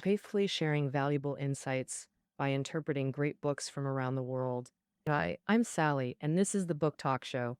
faithfully sharing valuable insights by interpreting great books from around the world. Hi, I'm Sally, and this is the Book Talk Show.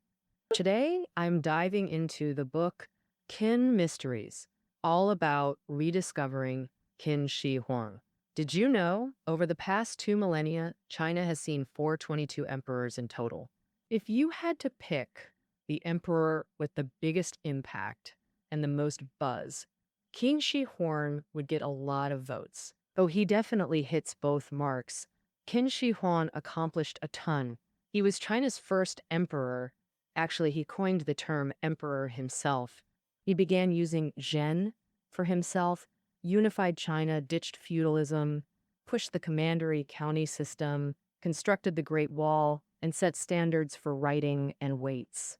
Today, I'm diving into the book Qin Mysteries, all about rediscovering Qin Shi Huang. Did you know, over the past 2 millennia, China has seen 422 emperors in total? If you had to pick the emperor with the biggest impact and the most buzz, King Shi Huang would get a lot of votes. Though he definitely hits both marks, Qin Shi Huang accomplished a ton. He was China's first emperor. Actually, he coined the term emperor himself. He began using Zhen for himself, unified China, ditched feudalism, pushed the commandery county system, constructed the Great Wall, and set standards for writing and weights.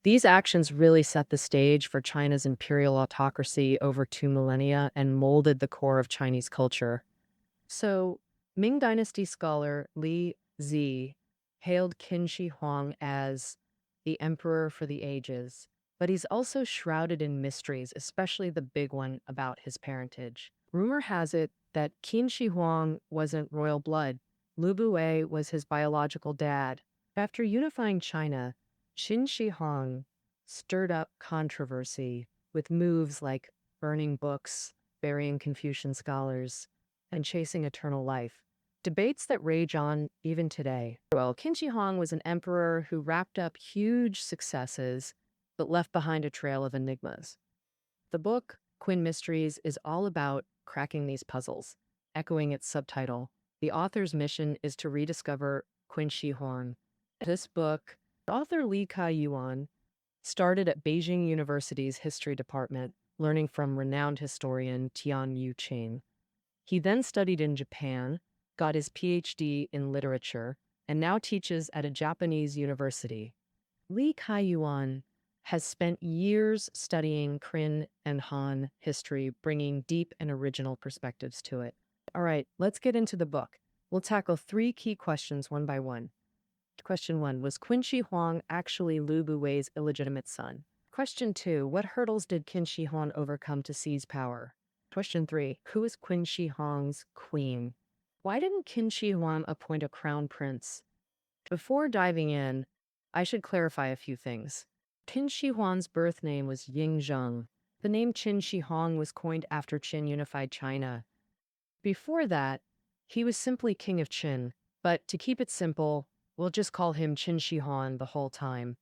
These actions really set the stage for China's imperial autocracy over 2 millennia and molded the core of Chinese culture. So, Ming Dynasty scholar Li Zi hailed Qin Shi Huang as the emperor for the ages, but he's also shrouded in mysteries, especially the big one about his parentage. Rumor has it that Qin Shi Huang wasn't royal blood. Lü Buwei was his biological dad. After unifying China, Qin Shi Huang stirred up controversy with moves like burning books, burying Confucian scholars, and chasing eternal life. Debates that rage on even today. Well, Qin Shi Huang was an emperor who wrapped up huge successes but left behind a trail of enigmas. The book, Qin Mysteries, is all about cracking these puzzles. Echoing its subtitle, the author's mission is to rediscover Qin Shi Huang. This book, author Li Yuan started at Beijing University's history department, learning from renowned historian Tian Yuqing. He then studied in Japan, got his PhD in literature, and now teaches at a Japanese university. Li Yuan has spent years studying Qin and Han history, bringing deep and original perspectives to it. All right, let's get into the book. We'll tackle 3 key questions one by one. Question 1, was Qin Shi Huang actually Lü Buwei's illegitimate son? Question 2, what hurdles did Qin Shi Huang overcome to seize power? Question 3, who is Qin Shi Huang's queen? Why didn't Qin Shi Huang appoint a crown prince? Before diving in, I should clarify a few things. Qin Shi Huang's birth name was Ying Zheng. The name Qin Shi Huang was coined after Qin unified China. Before that, he was simply king of Qin, but to keep it simple, we'll just call him Qin Shi Huang the whole time.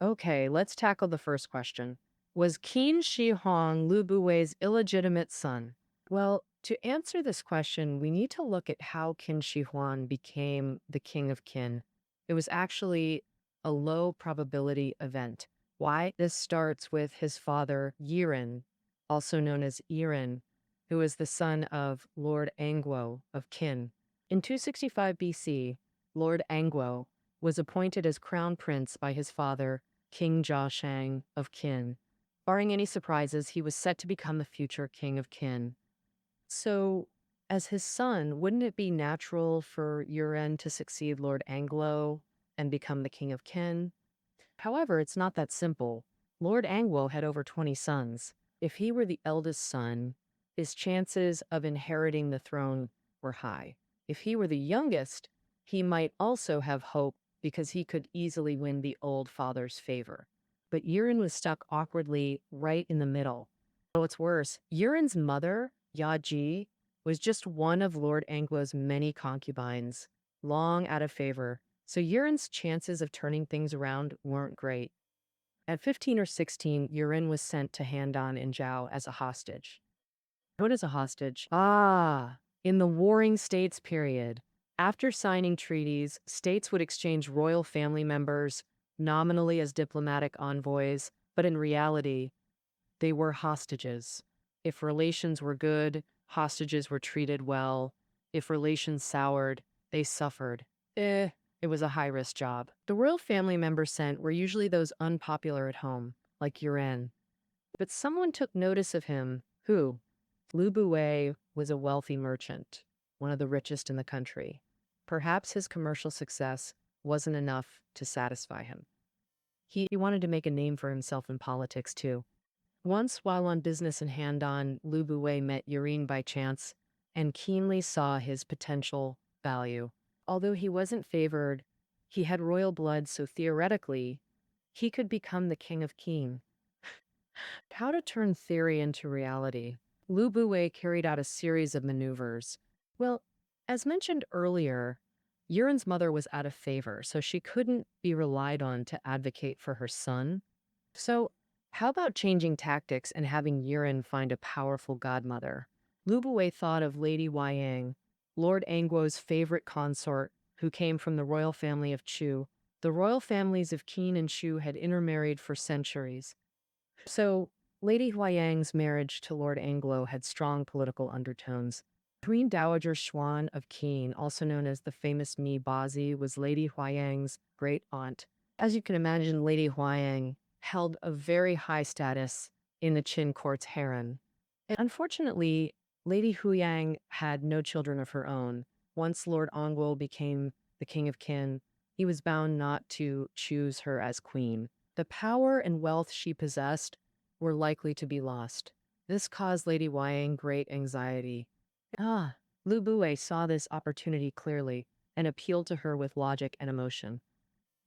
Okay, let's tackle the first question. Was Qin Shi Huang Lü Buwei's illegitimate son? Well, to answer this question, we need to look at how Qin Shi Huang became the king of Qin. It was actually a low probability event. Why? This starts with his father, Yiren, also known as Yiren, who is the son of Lord Angguo of Qin. In 265 BC, Lord Angguo was appointed as crown prince by his father, King Zhaoxiang of Qin. Barring any surprises, he was set to become the future king of Qin. So, as his son, wouldn't it be natural for Yuren to succeed Lord Anglo and become the king of Qin? However, it's not that simple. Lord Anglo had over 20 sons. If he were the eldest son, his chances of inheriting the throne were high. If he were the youngest, he might also have hope because he could easily win the old father's favor. But Yuren was stuck awkwardly right in the middle. What's worse, Yuren's mother, Yaji, was just one of Lord Anglo's many concubines, long out of favor, so Yuren's chances of turning things around weren't great. At 15 or 16, Yuren was sent to Handan in Zhao as a hostage. What is a hostage? In the Warring States period, after signing treaties, states would exchange royal family members, nominally as diplomatic envoys, but in reality, they were hostages. If relations were good, hostages were treated well. If relations soured, they suffered. It was a high-risk job. The royal family members sent were usually those unpopular at home, like Yuren. But someone took notice of him. Who? Lü Buwei was a wealthy merchant, one of the richest in the country. Perhaps his commercial success wasn't enough to satisfy him. He wanted to make a name for himself in politics, too. Once, while on business in Handan, Lü Buwei met Yurin by chance and keenly saw his potential value. Although he wasn't favored, he had royal blood, so theoretically, he could become the king of Qin. How to turn theory into reality? Lü Buwei carried out a series of maneuvers. Well, as mentioned earlier, Yurin's mother was out of favor, so she couldn't be relied on to advocate for her son. So, how about changing tactics and having Yurin find a powerful godmother? Lü Buwei thought of Lady Huayang, Lord Angguo's favorite consort, who came from the royal family of Chu. The royal families of Qin and Chu had intermarried for centuries. So, Lady Huayang's marriage to Lord Anglo had strong political undertones. Queen Dowager Xuan of Qin, also known as the famous Mi Bazi, was Lady Huayang's great aunt. As you can imagine, Lady Huayang held a very high status in the Qin court's harem. And unfortunately, Lady Huayang had no children of her own. Once Lord Anglo became the king of Qin, he was bound not to choose her as queen. The power and wealth she possessed were likely to be lost. This caused Lady Huayang great anxiety. Lü Buwei saw this opportunity clearly and appealed to her with logic and emotion.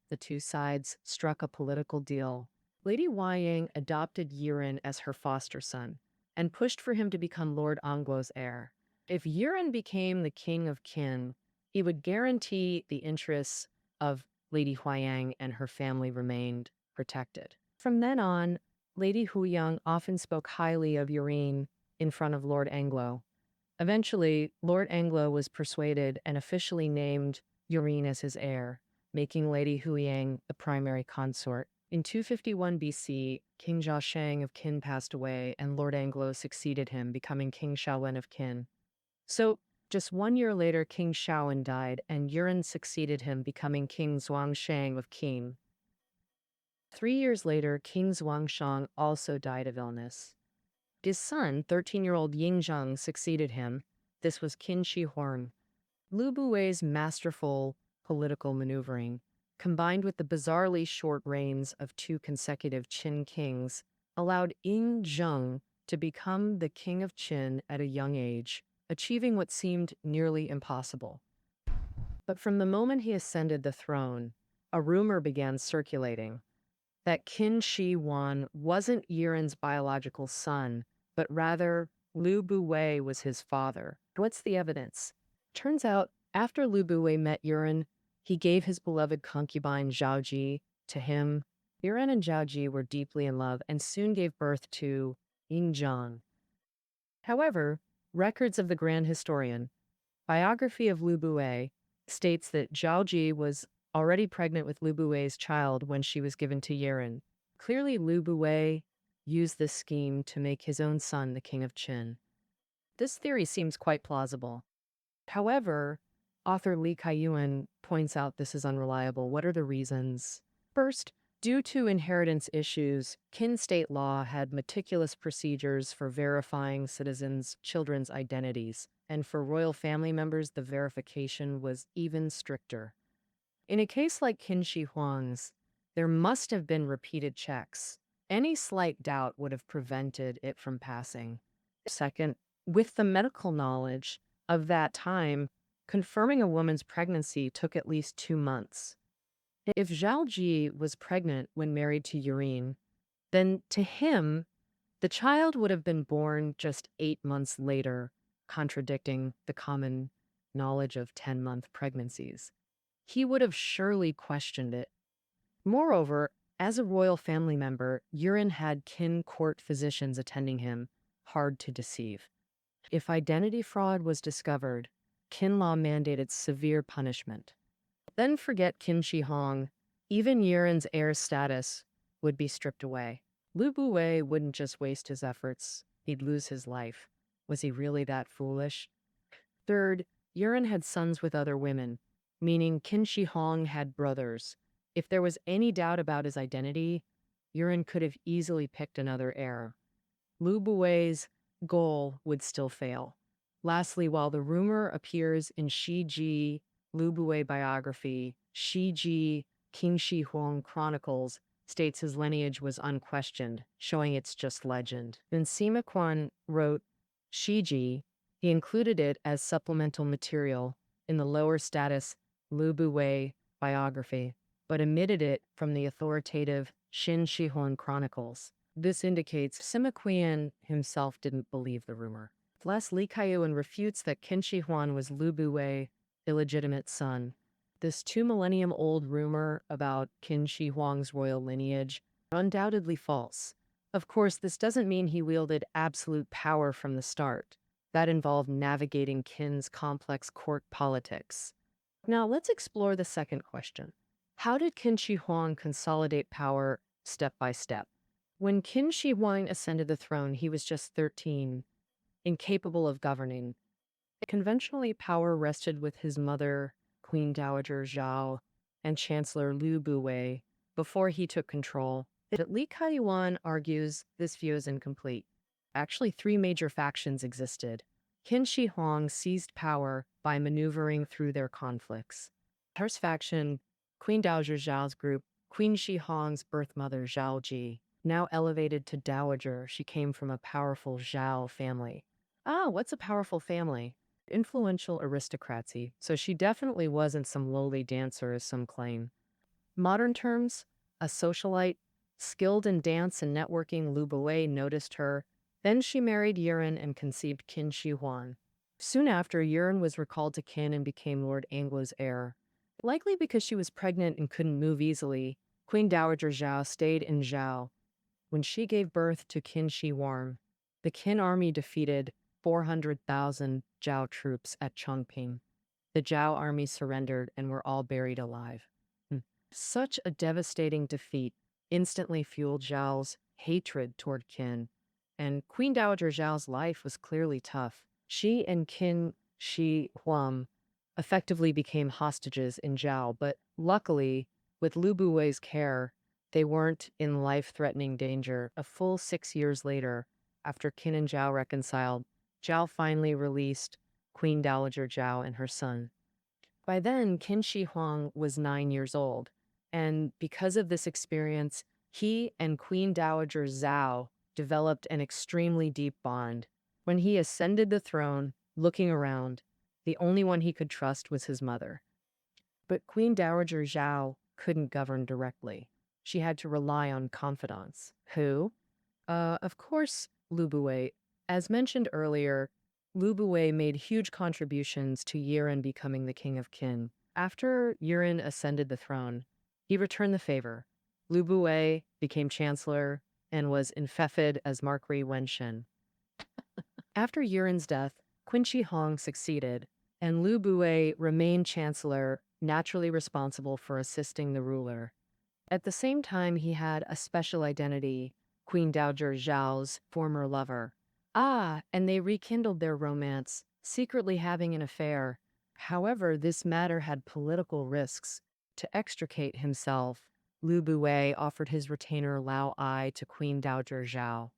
The two sides struck a political deal. Lady Huayang adopted Yurin as her foster son and pushed for him to become Lord Anglo's heir. If Yurin became the king of Qin, he would guarantee the interests of Lady Huayang and her family remained protected. From then on, Lady Huayang often spoke highly of Yurin in front of Lord Anglo. Eventually, Lord Anglo was persuaded and officially named Yurin as his heir, making Lady Huayang the primary consort. In 251 BC, King Zhaoxiang of Qin passed away and Lord Anglo succeeded him, becoming King Shaowen of Qin. So, just 1 year later, King Shaowen died and Yurin succeeded him, becoming King Zhaoxiang of Qin. 3 years later, King Zhaoxiang also died of illness. His son, 13-year-old Yingzheng, succeeded him. This was Qin Shi Huang. Lü Buwei's masterful political maneuvering, combined with the bizarrely short reigns of two consecutive Qin kings, allowed Yingzheng to become the king of Qin at a young age, achieving what seemed nearly impossible. But from the moment he ascended the throne, a rumor began circulating that Qin Shi Huang wasn't Yurin's biological son, but rather Lü Buwei was his father. What's the evidence? Turns out, after Lü Buwei met Yurin, he gave his beloved concubine Zhaoji to him. Yurin and Zhaoji were deeply in love and soon gave birth to Yingzheng. However, records of the Grand Historian, biography of Lü Buwei, states that Zhaoji was already pregnant with Lü Buwei's child when she was given to Yurin. Clearly, Lü Buwei used this scheme to make his own son the king of Qin. This theory seems quite plausible. However, author Li Kaiyuan points out this is unreliable. What are the reasons? First, due to inheritance issues, Qin state law had meticulous procedures for verifying citizens' children's identities, and for royal family members, the verification was even stricter. In a case like Qin Shi Huang's, there must have been repeated checks. Any slight doubt would have prevented it from passing. Second, with the medical knowledge of that time, confirming a woman's pregnancy took at least 2 months. If Zhaoji was pregnant when married to Yurin, then to him, the child would have been born just 8 months later, contradicting the common knowledge of 10-month pregnancies. He would have surely questioned it. Moreover, as a royal family member, Yurin had Qin court physicians attending him, hard to deceive. If identity fraud was discovered, Qin law mandated severe punishment. Then forget Qin Shi Huang, even Yurin's heir status would be stripped away. Lü Buwei wouldn't just waste his efforts, he'd lose his life. Was he really that foolish? Third, Yurin had sons with other women, meaning Qin Shi Huang had brothers. If there was any doubt about his identity, Yurin could have easily picked another heir. Lü Buwei's goal would still fail. Lastly, while the rumor appears in Shi Ji Lü Buwei biography, Shi Ji Qin Shi Huang Chronicles, states his lineage was unquestioned, showing it's just legend. Then Sima Qian wrote Shiji. He included it as supplemental material in the lower status Lü Buwei biography, but omitted it from the authoritative Qin Shi Huang chronicles. This indicates Sima Qian himself didn't believe the rumor. Thus, Li Kaiyuan refutes that Qin Shi Huang was Lü Buwei's illegitimate son. This 2 millennium-old rumor about Qin Shi Huang's royal lineage is undoubtedly false. Of course, this doesn't mean he wielded absolute power from the start. That involved navigating Qin's complex court politics. Now, let's explore the second question. How did Qin Shi Huang consolidate power step by step? When Qin Shi Huang ascended the throne, he was just 13, incapable of governing. Conventionally, power rested with his mother, Queen Dowager Zhao, and Chancellor Lü Buwei before he took control. But Li Kaiyuan argues this view is incomplete. Actually, 3 major factions existed. Qin Shi Huang seized power by maneuvering through their conflicts. First faction, Queen Dowager Zhao's group, Queen Shi Huang's birth mother Zhao Ji. Now elevated to dowager, she came from a powerful Zhao family. What's a powerful family? Influential aristocracy, so she definitely wasn't some lowly dancer as some claim. Modern terms, a socialite, skilled in dance and networking. Lü Buwei noticed her. Then she married Yuan and conceived Qin Shi Huang. Soon after, Yuan was recalled to Qin and became Lord Anglo's heir. Likely because she was pregnant and couldn't move easily, Queen Dowager Zhao stayed in Zhao. When she gave birth to Qin Shi Huang, the Qin army defeated 400,000 Zhao troops at Chongping. The Zhao army surrendered and were all buried alive. Such a devastating defeat instantly fueled Zhao's hatred toward Qin, and Queen Dowager Zhao's life was clearly tough. She and Qin Shi Huang effectively became hostages in Zhao, but luckily, with Lü Buwei's care, they weren't in life-threatening danger. A full 6 years later, after Qin and Zhao reconciled, Zhao finally released Queen Dowager Zhao and her son. By then, Qin Shi Huang was 9 years old, and because of this experience, he and Queen Dowager Zhao developed an extremely deep bond. When he ascended the throne, looking around, the only one he could trust was his mother. But Queen Dowager Zhao couldn't govern directly. She had to rely on confidants. Who? Of course, Lü Buwei. As mentioned earlier, Lü Buwei made huge contributions to Yuan becoming the king of Qin. After Yuan ascended the throne, he returned the favor. Lü Buwei became chancellor and was enfeoffed as Marquis Wenshen. After Yuan's death, Qin Shi Huang succeeded, and Lü Buwei remained chancellor, naturally responsible for assisting the ruler. At the same time, he had a special identity, Queen Dowager Zhao's former lover. And they rekindled their romance, secretly having an affair. However, this matter had political risks. To extricate himself, Lü Buwei offered his retainer Lao Ai to Queen Dowager Zhao.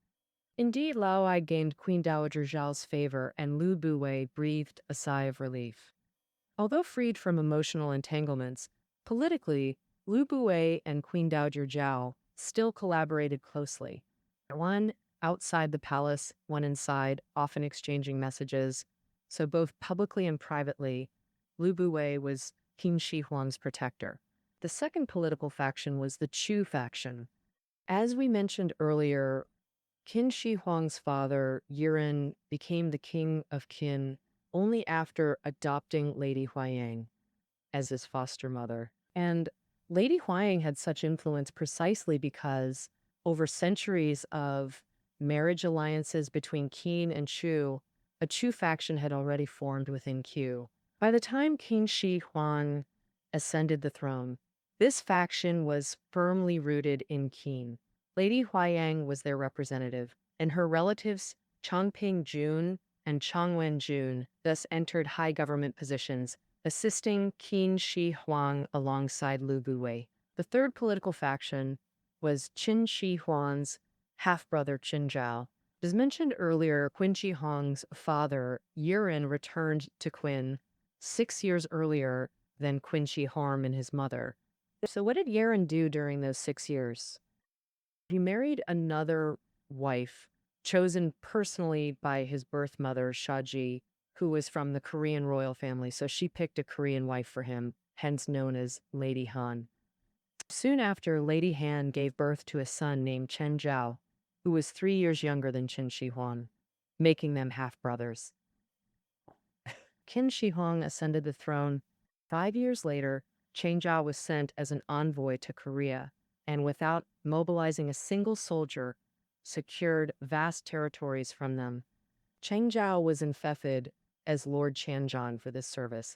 Indeed, Lao Ai gained Queen Dowager Zhao's favor, and Lü Buwei breathed a sigh of relief. Although freed from emotional entanglements, politically, Lü Buwei and Queen Dowager Zhao still collaborated closely. One outside the palace, one inside, often exchanging messages. So both publicly and privately, Lü Buwei was Qin Shi Huang's protector. The second political faction was the Chu faction. As we mentioned earlier, Qin Shi Huang's father, Yuan, became the king of Qin only after adopting Lady Huayang as his foster mother. And Lady Huayang had such influence precisely because over centuries of marriage alliances between Qin and Chu, a Chu faction had already formed within Qi. By the time Qin Shi Huang ascended the throne, this faction was firmly rooted in Qin. Lady Huayang was their representative, and her relatives Chongping Jun and Chongwen Jun thus entered high government positions, assisting Qin Shi Huang alongside Lü Buwei. The third political faction was Qin Shi Huang's half-brother Qin Zhao. As mentioned earlier, Qin Shi Huang's father, Yuan, returned to Qin 6 years earlier than Qin Shi Huang and his mother. So what did Yaren do during those 6 years? He married another wife, chosen personally by his birth mother, Shaji, who was from the Korean royal family. So she picked a Korean wife for him, hence known as Lady Han. Soon after, Lady Han gave birth to a son named Chen Zhao, who was 3 years younger than Qin Shi Huang, making them half-brothers. Qin Shi Huang ascended the throne. 5 years later, Chen Zhao was sent as an envoy to Korea, and without mobilizing a single soldier, secured vast territories from them. Chen Zhao was infected as Lord Chanjan for this service.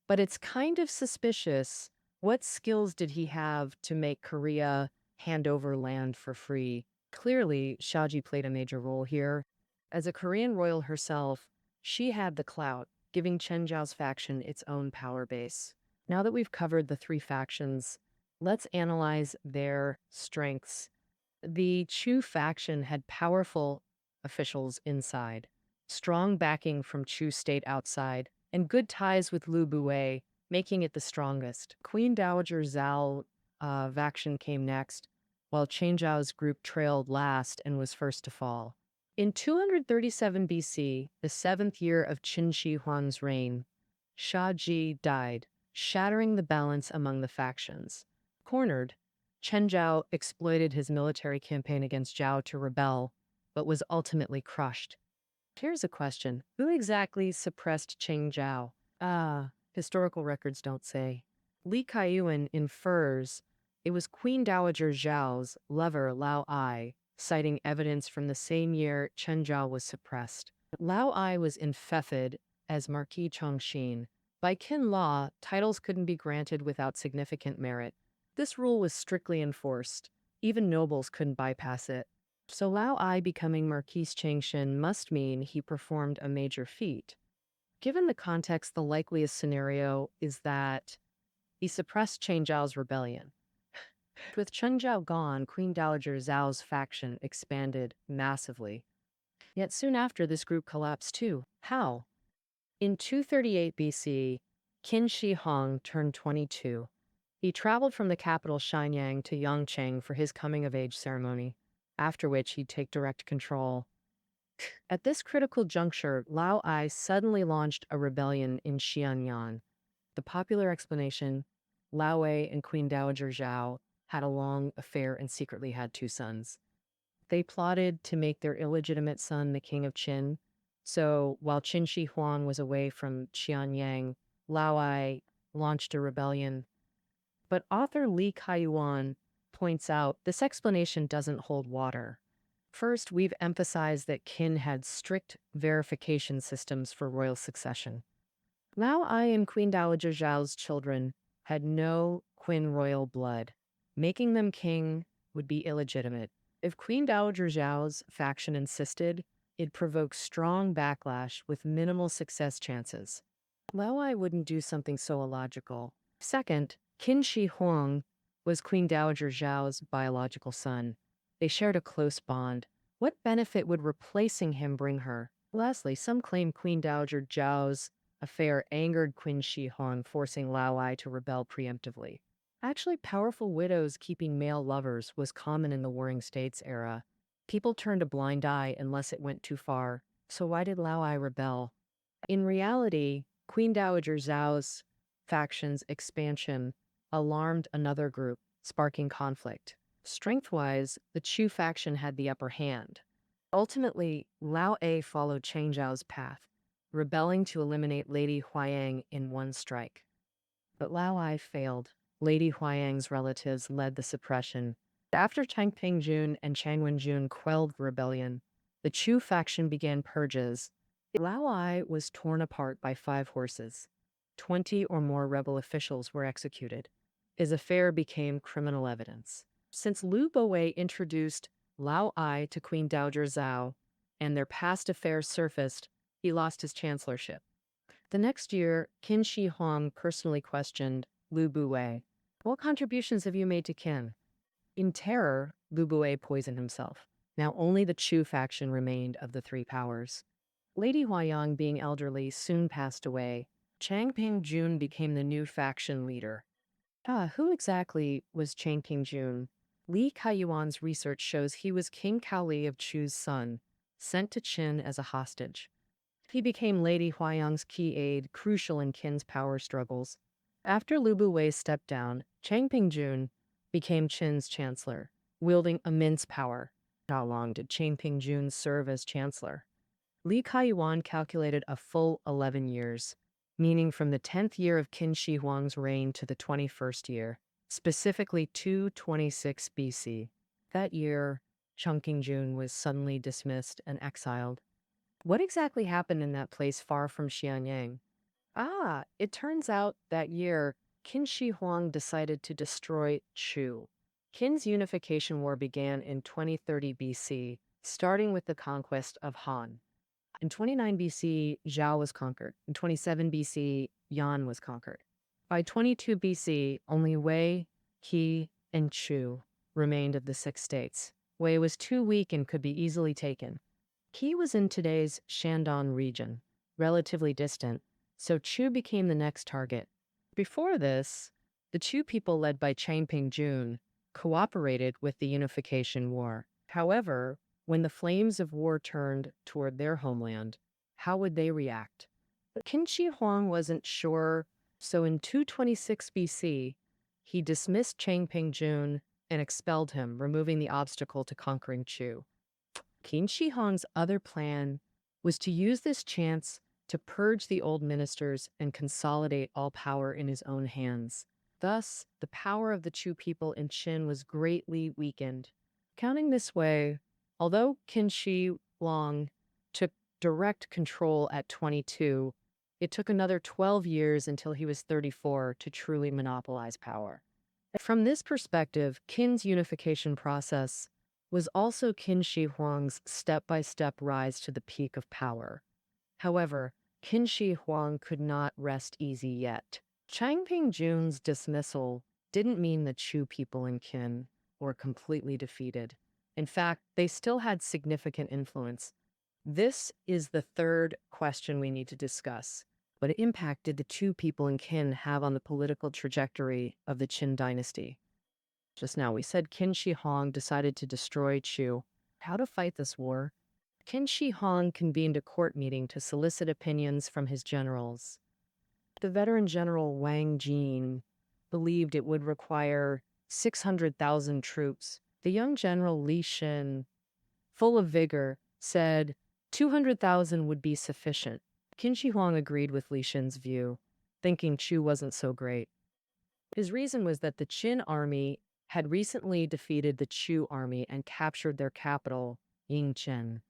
But it's kind of suspicious. What skills did he have to make Korea hand over land for free? Clearly, Shaji played a major role here. As a Korean royal herself, she had the clout, giving Chen Zhao's faction its own power base. Now that we've covered the three factions, let's analyze their strengths. The Chu faction had powerful officials inside, strong backing from Chu state outside, and good ties with Lü Buwei, making it the strongest. Queen Dowager Zhao faction came next, while Chen Zhao's group trailed last and was first to fall. In 237 BC, the 7th year of Qin Shi Huang's reign, Shaji died, shattering the balance among the factions. Cornered, Chen Zhao exploited his military campaign against Zhao to rebel, but was ultimately crushed. Here's a question. Who exactly suppressed Chen Zhao? Historical records don't say. Li Kaiyuan infers it was Queen Dowager Zhao's lover Lao Ai, citing evidence from the same year Chen Zhao was suppressed. Lao Ai was infected as Marquis Chongqing. By Qin law, titles couldn't be granted without significant merit. This rule was strictly enforced. Even nobles couldn't bypass it. So Lao Ai becoming Marquis Changshen must mean he performed a major feat. Given the context, the likeliest scenario is that he suppressed Chen Zhao's rebellion. With Chen Zhao gone, Queen Dowager Zhao's faction expanded massively. Yet soon after, this group collapsed too. How? In 238 BC, Qin Shi Huang turned 22. He traveled from the capital Shenyang to Yangcheng for his coming-of-age ceremony, after which he'd take direct control. At this critical juncture, Lao Ai suddenly launched a rebellion in Xianyan. The popular explanation, Lao Wei and Queen Dowager Zhao had a long affair and secretly had 2 sons. They plotted to make their illegitimate son the king of Qin. So while Qin Shi Huang was away from Xianyang, Lao Ai launched a rebellion. But author Li Kaiyuan points out this explanation doesn't hold water. First, we've emphasized that Qin had strict verification systems for royal succession. Lao Ai and Queen Dowager Zhao's children had no Qin royal blood. Making them king would be illegitimate. If Queen Dowager Zhao's faction insisted, it'd provoke strong backlash with minimal success chances. Lao Ai wouldn't do something so illogical. Second, Qin Shi Huang was Queen Dowager Zhao's biological son. They shared a close bond. What benefit would replacing him bring her? Lastly, some claim Queen Dowager Zhao's affair angered Qin Shi Huang, forcing Lao Ai to rebel preemptively. Actually, powerful widows keeping male lovers was common in the Warring States era. People turned a blind eye unless it went too far. So why did Lao Ai rebel? In reality, Queen Dowager Zhao's faction's expansion alarmed another group, sparking conflict. Strength-wise, the Chu faction had the upper hand. Ultimately, Lao Ai followed Chen Zhao's path, rebelling to eliminate Lady Huayang in one strike. But Lao Ai failed. Lady Huayang's relatives led the suppression. After Chang Pingjun and Chang Wenjun quelled the rebellion, the Chu faction began purges. Lao Ai was torn apart by 5 horses. 20 or more rebel officials were executed. His affair became criminal evidence. Since Lü Buwei introduced Lao Ai to Queen Dowager Zhao and their past affairs surfaced, he lost his chancellorship. The next year, Qin Shi Huang personally questioned Lü Buwei. What contributions have you made to Qin? In terror, Lü Buwei poisoned himself. Now only the Chu faction remained of the 3 powers. Lady Huayang, being elderly, soon passed away. Chang Pingjun became the new faction leader. Who exactly was Chang Ping-jun? Li Kaiyuan's research shows he was King Kaoli of Chu's son, sent to Qin as a hostage. He became Lady Huayang's key aide, crucial in Qin's power struggles. After Lü Buwei stepped down, Chang Ping-jun became Qin's chancellor, wielding immense power. How long did Chang Ping-jun serve as chancellor? Li Kaiyuan calculated a full 11 years, meaning from the 10th year of Qin Shi Huang's reign to the 21st year, specifically 226 BC. That year, Chang Ping-jun was suddenly dismissed and exiled. What exactly happened in that place far from Xianyang? It turns out that year, Qin Shi Huang decided to destroy Chu. Qin's unification war began in 2030 BC, starting with the conquest of Han. In 29 BC, Zhao was conquered. In 27 BC, Yan was conquered. By 22 BC, only Wei, Qi, and Chu remained of the six states. Wei was too weak and could be easily taken. Qi was in today's Shandong region, relatively distant, so Chu became the next target. Before this, the Chu people led by Chang Ping-jun cooperated with the unification war. However, when the flames of war turned toward their homeland, how would they react? Qin Shi Huang wasn't sure, so in 226 BC, he dismissed Chang Ping-jun and expelled him, removing the obstacle to conquering Chu. Qin Shi Huang's other plan was to use this chance to purge the old ministers and consolidate all power in his own hands. Thus, the power of the Chu people in Qin was greatly weakened. Counting this way, although Qin Shi Huang took direct control at 22, it took another 12 years until he was 34 to truly monopolize power. From this perspective, Qin's unification process was also Qin Shi Huang's step-by-step rise to the peak of power. However, Qin Shi Huang could not rest easy yet. Chang Ping-jun's dismissal didn't mean the Chu people in Qin were completely defeated. In fact, they still had significant influence. This is the third question we need to discuss. What impact did the Chu people in Qin have on the political trajectory of the Qin Dynasty? Just now, we said Qin Shi Huang decided to destroy Chu. How to fight this war? Qin Shi Huang convened a court meeting to solicit opinions from his generals. The veteran general Wang Jin believed it would require 600,000 troops. The young general Li Xin, full of vigor, said 200,000 would be sufficient. Qin Shi Huang agreed with Li Xin's view, thinking Chu wasn't so great. His reason was that the Qin army had recently defeated the Chu army and captured their capital, Yingchen.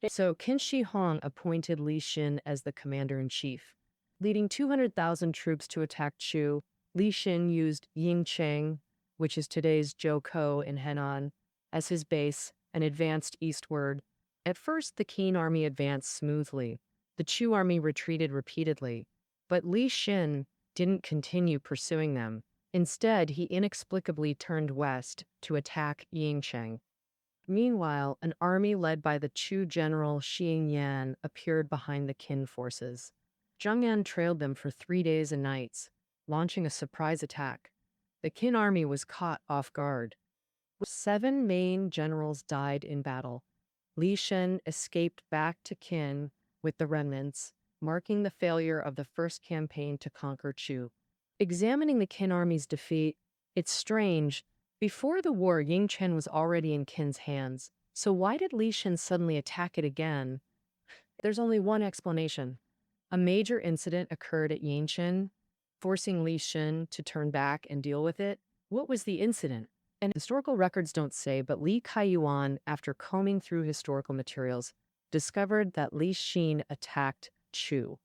So Qin Shi Huang appointed Li Xin as the commander-in-chief. Leading 200,000 troops to attack Chu, Li Xin used Yingcheng, which is today's Zhoukou in Henan, as his base and advanced eastward. At first, the Qin army advanced smoothly. The Chu army retreated repeatedly, but Li Xin didn't continue pursuing them. Instead, he inexplicably turned west to attack Yingcheng. Meanwhile, an army led by the Chu general Xiang Yan appeared behind the Qin forces. Zhang Yan trailed them for 3 days and nights, launching a surprise attack. The Qin army was caught off guard. 7 main generals died in battle. Li Shen escaped back to Qin with the remnants, marking the failure of the first campaign to conquer Chu. Examining the Qin army's defeat, it's strange. Before the war, Yingchen was already in Qin's hands, so why did Li Shen suddenly attack it again? There's only one explanation. A major incident occurred at Yingchen, forcing Li Shen to turn back and deal with it. What was the incident? And historical records don't say, but Li Kaiyuan, after combing through historical materials, discovered that Li Xin attacked Chu.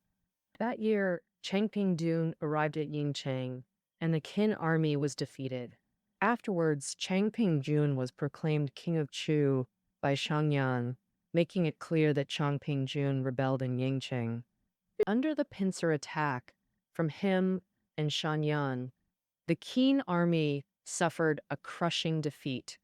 That year, Chang Ping-jun arrived at Yingcheng, and the Qin army was defeated. Afterwards, Chang Ping-jun was proclaimed king of Chu by Shangyan, making it clear that Chang Ping-jun rebelled in Yingcheng. Under the pincer attack from him and Shangyan, the Qin army suffered a crushing defeat.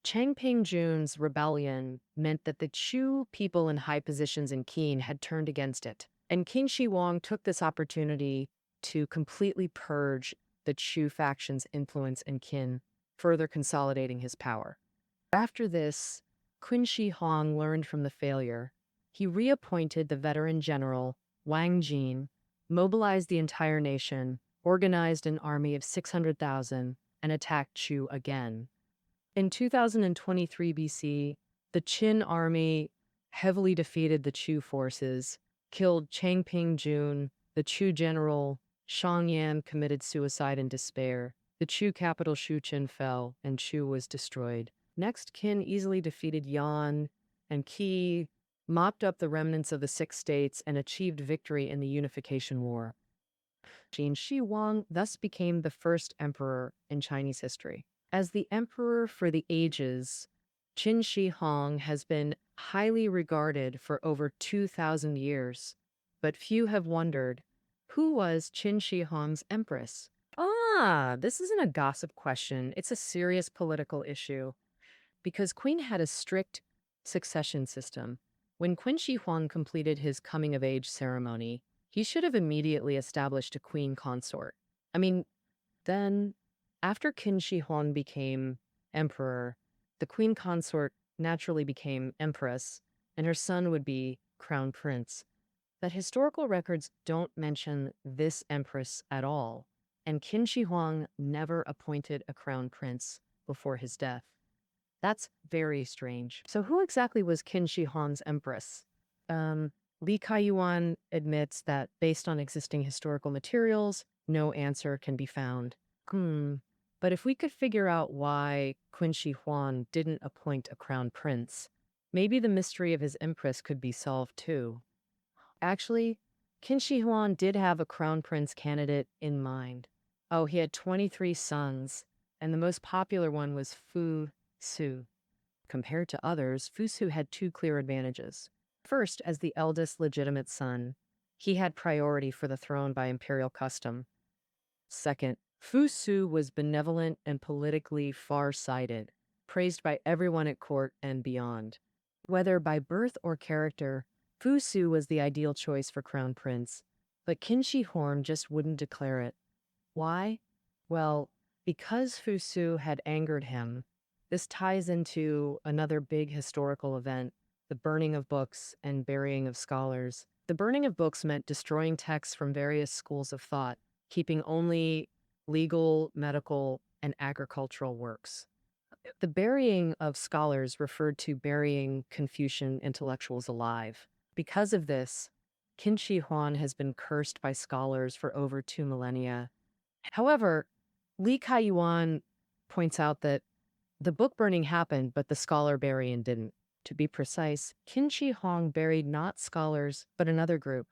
Chang Ping-jun's rebellion meant that the Chu people in high positions in Qin had turned against it, and Qin Shi Huang took this opportunity to completely purge the Chu faction's influence in Qin, further consolidating his power. After this, Qin Shi Huang learned from the failure. He reappointed the veteran general Wang Jin, mobilized the entire nation, organized an army of 600,000, and attacked Chu again. In 2023 BC, the Qin army heavily defeated the Chu forces, killed Changping Jun, the Chu general. Xiangyan committed suicide in despair. The Chu capital Shuqin fell, and Chu was destroyed. Next, Qin easily defeated Yan and Qi, mopped up the remnants of the Six States, and achieved victory in the Unification War. Qin Shi Huang thus became the first emperor in Chinese history. As the emperor for the ages, Qin Shi Huang has been highly regarded for over 2,000 years, but few have wondered, who was Qin Shi Huang's empress? This isn't a gossip question. It's a serious political issue. Because Qin had a strict succession system, when Qin Shi Huang completed his coming-of-age ceremony, he should have immediately established a queen consort. Then, after Qin Shi Huang became emperor, the queen consort naturally became empress, and her son would be crown prince. But historical records don't mention this empress at all, and Qin Shi Huang never appointed a crown prince before his death. That's very strange. So who exactly was Qin Shi Huang's empress? Li Kaiyuan admits that based on existing historical materials, no answer can be found. But if we could figure out why Qin Shi Huang didn't appoint a crown prince, maybe the mystery of his empress could be solved too. Actually, Qin Shi Huang did have a crown prince candidate in mind. He had 23 sons, and the most popular one was Fu Su. Compared to others, Fu Su had two clear advantages. First, as the eldest legitimate son, he had priority for the throne by imperial custom. Second, Fu Su was benevolent and politically far-sighted, praised by everyone at court and beyond. Whether by birth or character, Fu Su was the ideal choice for crown prince, but Qin Shi Huang just wouldn't declare it. Why? Well, because Fu Su had angered him. This ties into another big historical event, the burning of books and burying of scholars. The burning of books meant destroying texts from various schools of thought, keeping only legal, medical, and agricultural works. The burying of scholars referred to burying Confucian intellectuals alive. Because of this, Qin Shi Huang has been cursed by scholars for over 2 millennia. However, Li Kaiyuan points out that the book burning happened, but the scholar burying didn't. To be precise, Qin Shi Huang buried not scholars, but another group,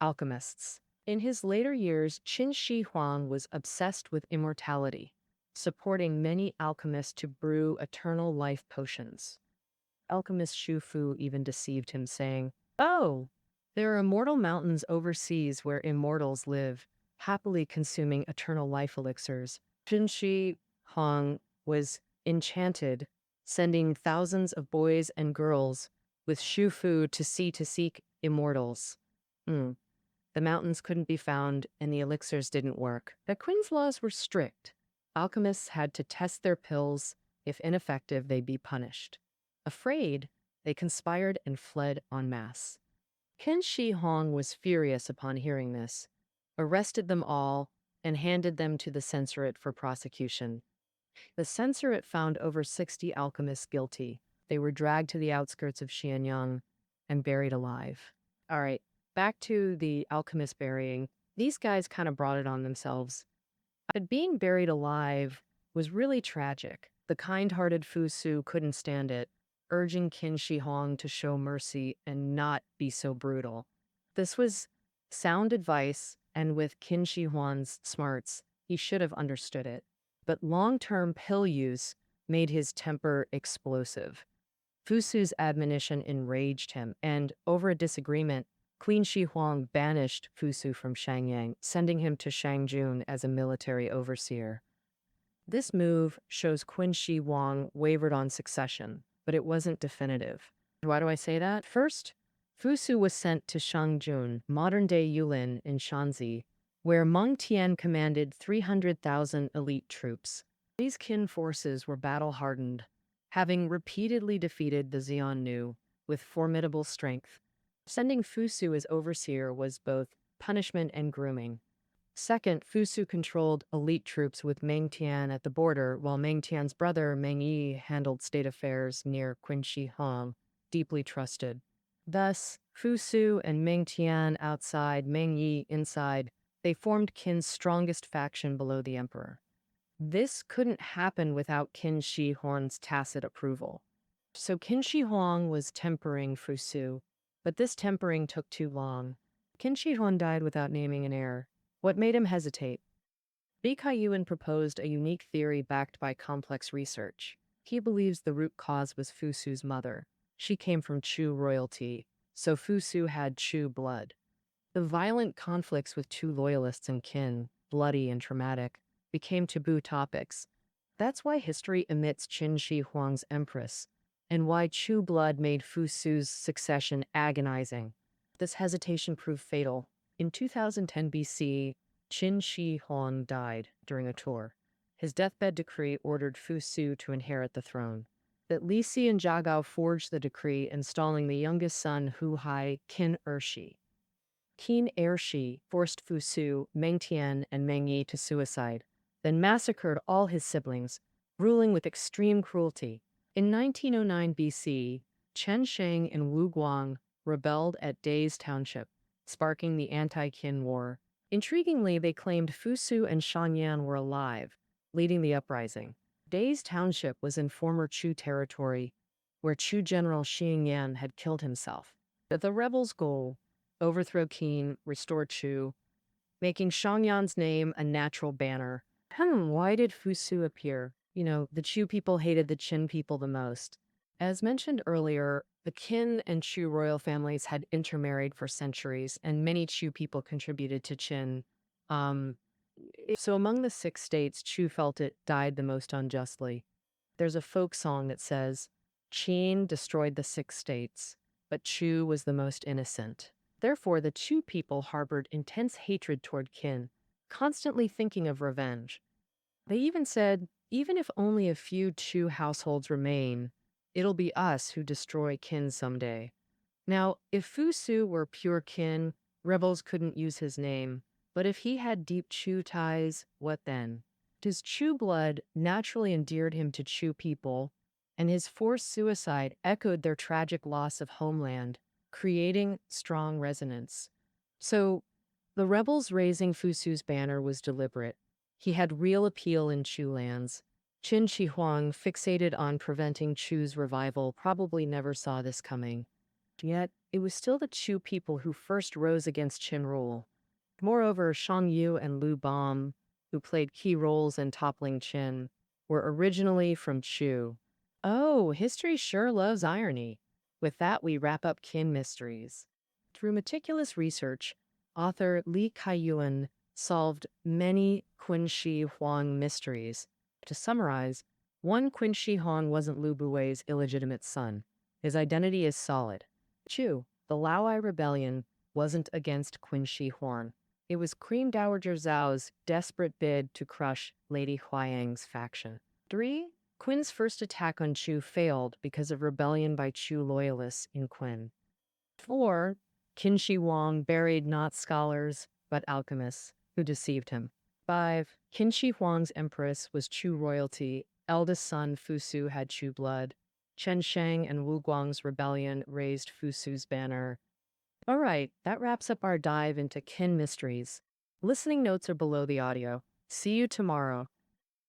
alchemists. In his later years, Qin Shi Huang was obsessed with immortality, supporting many alchemists to brew eternal life potions. Alchemist Xu Fu even deceived him, saying, "Oh, there are immortal mountains overseas where immortals live, happily consuming eternal life elixirs." Qin Shi Huang was enchanted, sending thousands of boys and girls with Xu Fu to seek immortals. The mountains couldn't be found, and the elixirs didn't work. The Qin's laws were strict. Alchemists had to test their pills. If ineffective, they'd be punished. Afraid, they conspired and fled en masse. Qin Shi Huang was furious upon hearing this, arrested them all, and handed them to the censorate for prosecution. The censorate found over 60 alchemists guilty. They were dragged to the outskirts of Xianyang and buried alive. All right, back to the alchemist burying. These guys kind of brought it on themselves. But being buried alive was really tragic. The kind-hearted Fu Su couldn't stand it, urging Qin Shi Huang to show mercy and not be so brutal. This was sound advice, and with Qin Shi Huang's smarts, he should have understood it. But long-term pill use made his temper explosive. Fu Su's admonition enraged him, and over a disagreement, Qin Shi Huang banished Fu Su from Xianyang, sending him to Shangjun as a military overseer. This move shows Qin Shi Huang wavered on succession, but it wasn't definitive. Why do I say that? First, Fu Su was sent to Shangjun, modern-day Yulin in Shanxi, where Meng Tian commanded 300,000 elite troops. These Qin forces were battle-hardened, having repeatedly defeated the Xiongnu with formidable strength. Sending Fusu as overseer was both punishment and grooming. Second, Fusu controlled elite troops with Meng Tian at the border, while Meng Tian's brother Meng Yi handled state affairs near Qin Shi Huang, deeply trusted. Thus, Fusu and Meng Tian outside, Meng Yi inside, they formed Qin's strongest faction below the emperor. This couldn't happen without Qin Shi Huang's tacit approval. So Qin Shi Huang was tempering Fusu, but this tempering took too long. Qin Shi Huang died without naming an heir. What made him hesitate? Li Kaiyuan proposed a unique theory backed by complex research. He believes the root cause was Fusu's mother. She came from Chu royalty, so Fusu had Chu blood. The violent conflicts with Chu loyalists and Qin, bloody and traumatic, became taboo topics. That's why history omits Qin Shi Huang's empress, and why Chu blood made Fusu's succession agonizing. This hesitation proved fatal. In 2010 BC, Qin Shi Huang died during a tour. His deathbed decree ordered Fusu to inherit the throne. That Li Si and Jiagao forged the decree, installing the youngest son Hu Hai, Qin Ershi. Qin Ershi forced Fusu, Meng Tian, and Meng Yi to suicide, then massacred all his siblings, ruling with extreme cruelty. In 1909 BC, Chen Sheng and Wu Guang rebelled at Day's Township, sparking the anti-Qin War. Intriguingly, they claimed Fusu and Shangyan were alive, leading the uprising. Day's Township was in former Chu territory, where Chu general Xingyan had killed himself. The rebels' goal: overthrow Qin, restore Chu, making Shangyan's name a natural banner. Why did Fusu appear? The Chu people hated the Qin people the most. As mentioned earlier, the Qin and Chu royal families had intermarried for centuries, and many Chu people contributed to Qin. So among the 6 states, Chu felt it died the most unjustly. There's a folk song that says, Qin destroyed the 6 states, but Chu was the most innocent. Therefore, the Chu people harbored intense hatred toward Qin, constantly thinking of revenge. They even said, even if only a few Chu households remain, it'll be us who destroy Qin someday. Now, if Fusu were pure Qin, rebels couldn't use his name. But if he had deep Chu ties, what then? His Chu blood naturally endeared him to Chu people, and his forced suicide echoed their tragic loss of homeland, creating strong resonance. So, the rebels raising Fusu's banner was deliberate. He had real appeal in Chu lands. Qin Shi Huang, fixated on preventing Chu's revival, probably never saw this coming. Yet, it was still the Chu people who first rose against Qin rule. Moreover, Shang Yu and Lü Buwei, who played key roles in toppling Qin, were originally from Chu. Oh, history sure loves irony. With that, we wrap up Qin Mysteries. Through meticulous research, author Li Kaiyuan solved many Qin Shi Huang mysteries. To summarize, 1. Qin Shi Huang wasn't Lü Buwei's illegitimate son. His identity is solid. 2. The Laoai Rebellion wasn't against Qin Shi Huang. It was Queen Dowager Zhao's desperate bid to crush Lady Huayang's faction. 3. Qin's first attack on Chu failed because of rebellion by Chu loyalists in Qin. 4. Qin Shi Huang buried not scholars, but alchemists who deceived him. 5. Qin Shi Huang's empress was Chu royalty. Eldest son Fusu had Chu blood. Chen Sheng and Wu Guang's rebellion raised Fusu's banner. All right, that wraps up our dive into Qin Mysteries. Listening notes are below the audio. See you tomorrow.